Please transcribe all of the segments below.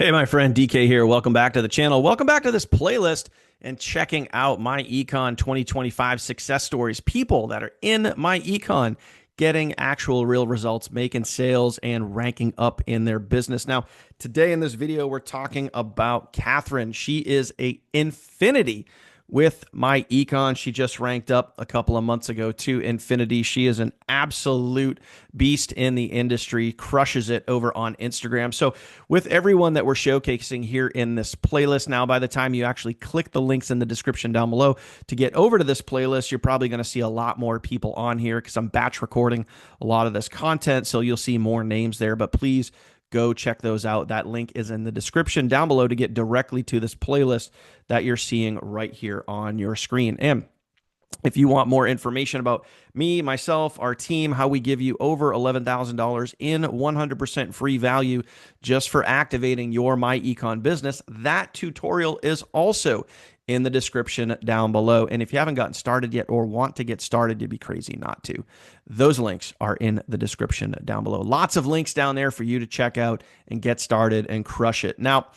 Hey, my friend DK here. Welcome back to the channel. Welcome back to this playlist and checking out myEcon 2025 success stories. People that are in myEcon getting actual real results, making sales, and ranking up in their business. Now, today in this video, we're talking about Katherine. She is a infinity with myEcon. She just ranked up a couple of months ago to infinity. She is an absolute beast in the industry, crushes it over on Instagram. So with everyone that we're showcasing here in this playlist, now by the time you actually click the links in the description down below to get over to this playlist, you're probably going to see a lot more people on here because I'm batch recording a lot of this content. So you'll see more names there, but please go check those out. That link is in the description down below to get directly to this playlist that you're seeing right here on your screen. And if you want more information about me, myself, our team, how we give you over $11,000 in 100% free value just for activating your myEcon business, that tutorial is also in the description down below. And if you haven't gotten started yet or want to get started, you'd be crazy not to. Those links are in the description down below. Lots of links down there for you to check out and get started and crush it. Now,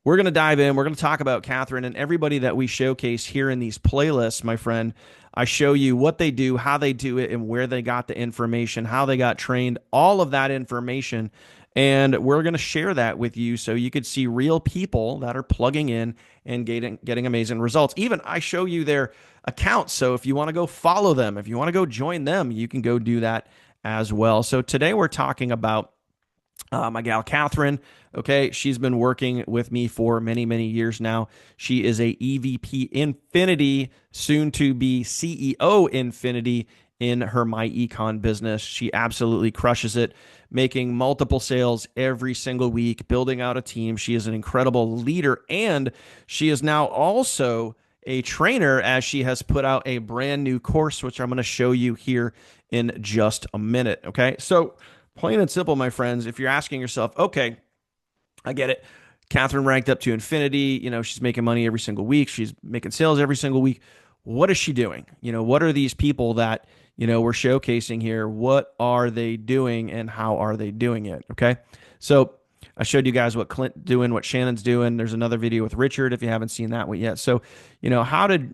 we're going to dive in. We're going to talk about Katherine and everybody that we showcase here in these playlists, my friend. I show you what they do, how they do it, and where they got the information, how they got trained, all of that information. And we're going to share that with you so you could see real people that are plugging in and getting amazing results. Even I show you their accounts. So if you want to go follow them, if you want to go join them, you can go do that as well. So today we're talking about my gal Katherine. Okay, she's been working with me for many, many years now. She is a EVP Infinity, soon to be CEO Infinity in her myEcon business. She absolutely crushes it, making multiple sales every single week, building out a team. She is an incredible leader, and she is now also a trainer as she has put out a brand new course, which I'm going to show you here in just a minute. Okay, so plain and simple, my friends, if you're asking yourself, okay, I get it. Katherine ranked up to infinity. You know, she's making money every single week. She's making sales every single week. What is she doing? You know, what are these people that, you know, we're showcasing here? What are they doing and how are they doing it? Okay. So I showed you guys what Clint's doing, what Shannon's doing. There's another video with Richard if you haven't seen that one yet. So, you know, how did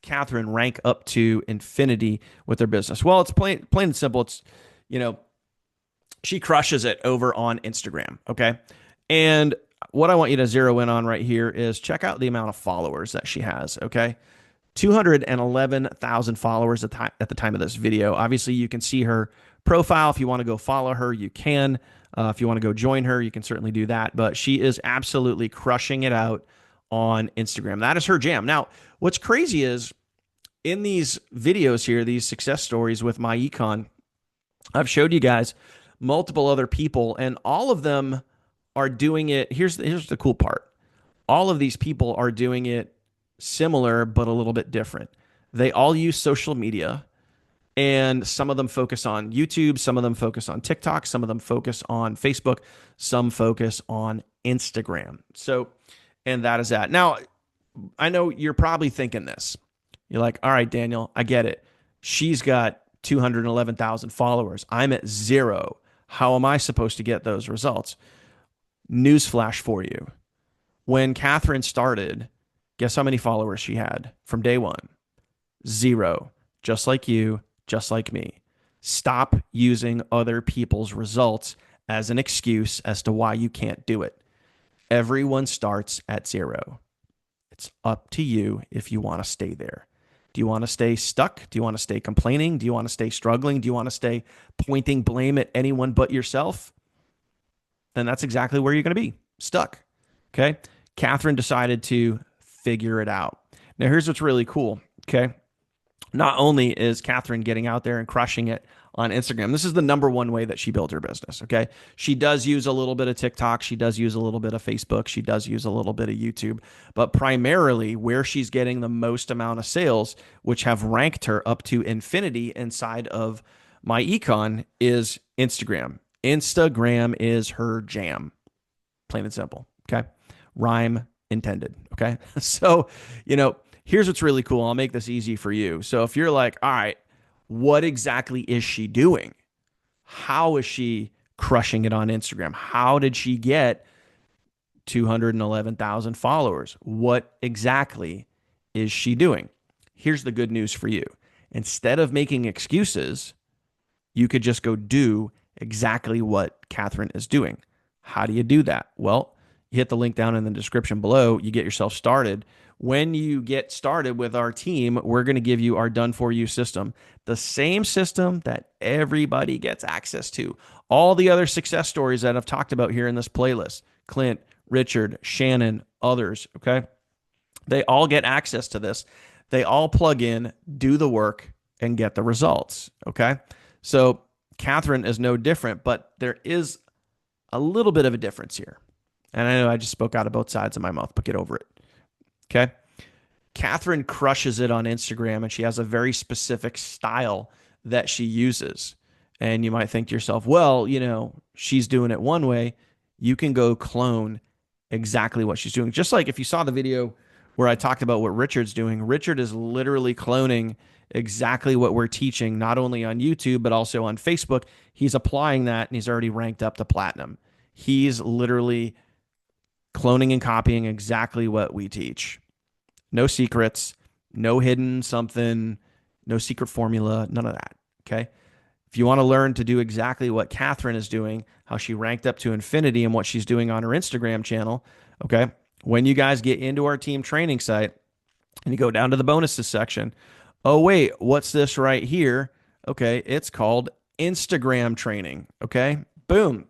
Katherine rank up to infinity with their business? Well, it's plain and simple. It's, you know, she crushes it over on Instagram, okay? And what I want you to zero in on right here is check out the amount of followers that she has, okay? 211,000 followers at the time of this video. Obviously, you can see her profile. If you want to go follow her, you can. If you want to go join her, you can certainly do that. But she is absolutely crushing it out on Instagram. That is her jam. Now, what's crazy is in these videos here, these success stories with myEcon, I've showed you guys multiple other people, and all of them are doing it. Here's the cool part. All of these people are doing it similar, but a little bit different. They all use social media, and some of them focus on YouTube, some of them focus on TikTok, some of them focus on Facebook, some focus on Instagram. So, and that is that. Now, I know you're probably thinking this. You're like, all right, Daniel, I get it. She's got 211,000 followers. I'm at 0. How am I supposed to get those results? Newsflash for you. When Katherine started, guess how many followers she had from day one? 0. Just like you, just like me. Stop using other people's results as an excuse as to why you can't do it. Everyone starts at 0. It's up to you if you want to stay there. Do you want to stay stuck? Do you want to stay complaining? Do you want to stay struggling? Do you want to stay pointing blame at anyone but yourself? Then that's exactly where you're going to be, stuck. Okay. Katherine decided to figure it out. Now, here's what's really cool. Okay. Not only is Katherine getting out there and crushing it on Instagram, this is the #1 way that she builds her business. Okay. She does use a little bit of TikTok. She does use a little bit of Facebook. She does use a little bit of YouTube, but primarily where she's getting the most amount of sales, which have ranked her up to infinity inside of myEcon, is Instagram. Instagram is her jam. Plain and simple. Okay. Rhyme intended. Okay. So, you know, here's what's really cool. I'll make this easy for you. So if you're like, all right, what exactly is she doing? How is she crushing it on Instagram? How did she get 211,000 followers. What exactly is she doing? Here's the good news for you. Instead of making excuses, you could just go do exactly what Katherine is doing. How do you do that? Well, you hit the link down in the description below. You get yourself started. When you get started with our team, we're going to give you our done for you system, the same system that everybody gets access to. All the other success stories that I've talked about here in this playlist, Clint, Richard, Shannon, others, okay? They all get access to this. They all plug in, do the work, and get the results, okay? So Katherine is no different, but there is a little bit of a difference here. And I know I just spoke out of both sides of my mouth, but get over it. Okay. Katherine crushes it on Instagram, and she has a very specific style that she uses. And you might think to yourself, well, she's doing it one way. You can go clone exactly what she's doing. Just like if you saw the video where I talked about what Richard's doing, Richard is literally cloning exactly what we're teaching, not only on YouTube, but also on Facebook. He's applying that, and he's already ranked up to platinum. He's literally cloning and copying exactly what we teach. No secrets, no hidden something, no secret formula, none of that. Okay. If you want to learn to do exactly what Katherine is doing, how she ranked up to infinity and what she's doing on her Instagram channel, okay, when you guys get into our team training site and you go down to the bonuses section, oh, wait, what's this right here? Okay, it's called Instagram training. Okay, boom.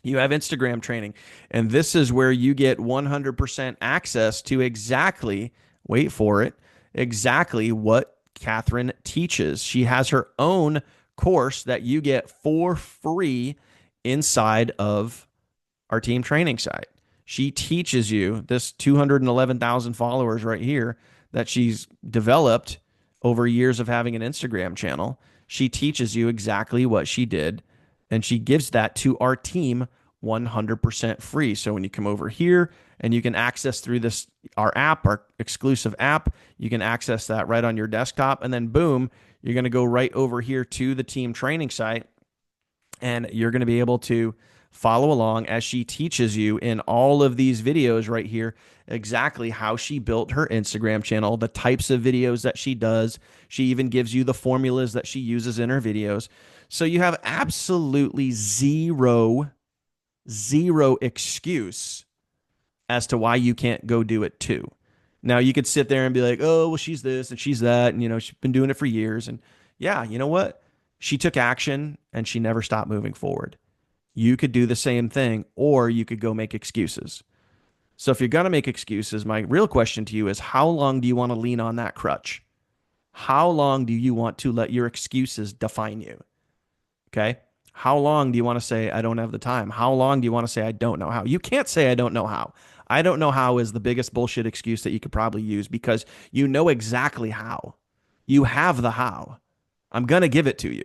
You have Instagram training, and this is where you get 100% access to exactly, wait for it, exactly what Katherine teaches. She has her own course that you get for free inside of our team training site. She teaches you this 211,000 followers right here that she's developed over years of having an Instagram channel. She teaches you exactly what she did, and she gives that to our team 100% free. So when you come over here and you can access through this, our app, our exclusive app, you can access that right on your desktop. And then boom, you're going to go right over here to the team training site, and you're going to be able to follow along as she teaches you in all of these videos right here exactly how she built her Instagram channel, the types of videos that she does. She even gives you the formulas that she uses in her videos. So you have absolutely zero excuse as to why you can't go do it too. Now, you could sit there and be like, oh, well, she's this and she's that, and she's been doing it for years. And yeah, you know what? She took action and she never stopped moving forward. You could do the same thing, or you could go make excuses. So if you're going to make excuses, my real question to you is, how long do you want to lean on that crutch? How long do you want to let your excuses define you? Okay. How long do you want to say, I don't have the time? How long do you want to say, I don't know how? You can't say, I don't know how. I don't know how is the biggest bullshit excuse that you could probably use, because you know exactly how. You have the how. I'm going to give it to you.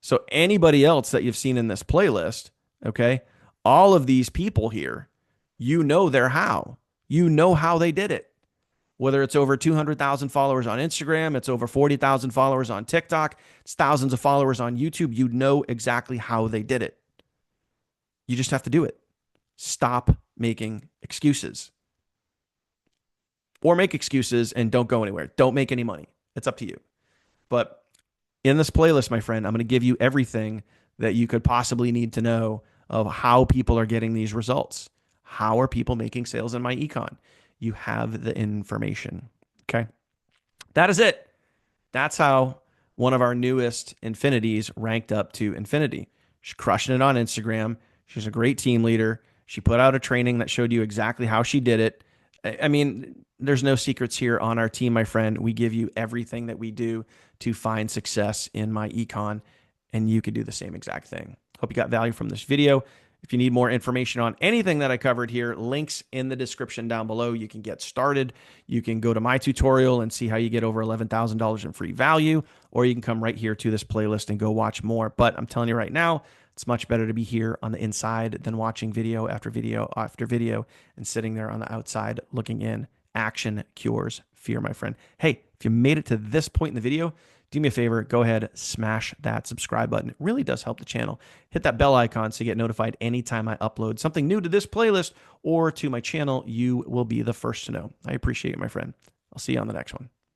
So anybody else that you've seen in this playlist, okay, all of these people here, you know their how. You know how they did it. Whether it's over 200,000 followers on Instagram, it's over 40,000 followers on TikTok, it's thousands of followers on YouTube, you know exactly how they did it. You just have to do it. Stop making excuses. Or make excuses and don't go anywhere. Don't make any money. It's up to you. But in this playlist, my friend, I'm going to give you everything that you could possibly need to know of how people are getting these results. How are people making sales in myEcon? You have the information. Okay. That is it. That's how one of our newest infinities ranked up to infinity. She's crushing it on Instagram. She's a great team leader. She put out a training that showed you exactly how she did it. I mean, there's no secrets here on our team, my friend. We give you everything that we do to find success in myEcon, and you could do the same exact thing. Hope you got value from this video. If you need more information on anything that I covered here, links in the description down below. You can get started. You can go to my tutorial and see how you get over $11,000 in free value, or you can come right here to this playlist and go watch more. But I'm telling you right now, it's much better to be here on the inside than watching video after video after video and sitting there on the outside looking in. Action cures fear, my friend. Hey, if you made it to this point in the video, do me a favor, go ahead, smash that subscribe button. It really does help the channel. Hit that bell icon so you get notified anytime I upload something new to this playlist or to my channel. You will be the first to know. I appreciate it, my friend. I'll see you on the next one.